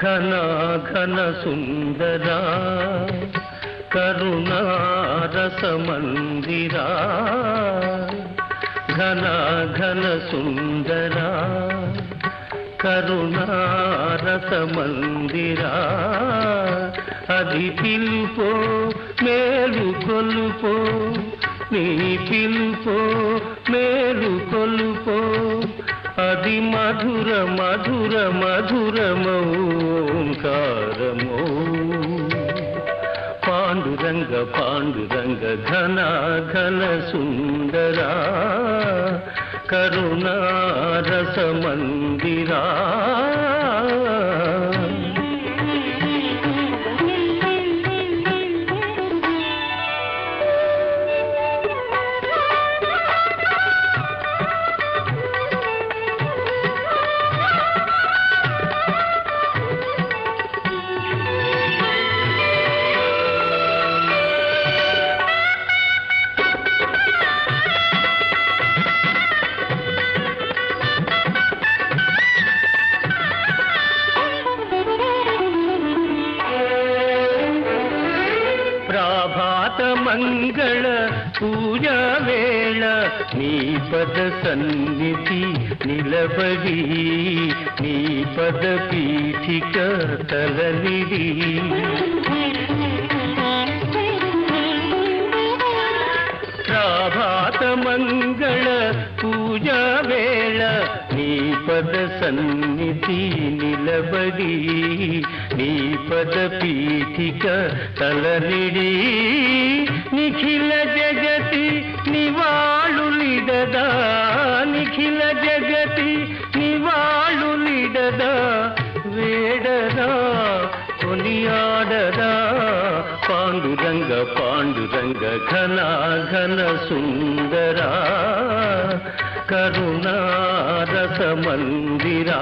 ఘన ఘన సుందరా కరుణారస మందిరా ఘన ఘన సుందరా కరుణారస మందిరా అది పిలుపో మేలు కొలుపో నీ పిలుపో మేలు కొలుపో అది మధుర మధుర మధురమౌంకారమో పాండురంగ పాండురంగ ఘన ఘన సుందరా కరుణారస మందిరా ప్రభాత మంగళ పూజా వేళ నీ పద సన్నిధి నిలబడి నీ పద పీఠిక తలనిడి ప్రభాత మంగళ పూజా వేళ నీ పద సన్నిధి నిలబడి నీ పద పీఠిక తలనిడి నిఖిల జగతి నివాళులిడదా నిఖిల జగతి నివాళులిడదా వేడదా కొనియాడదా పాండురంగ పాండురంగ ఘన ఘన సుందరా కరుణారస మందిరా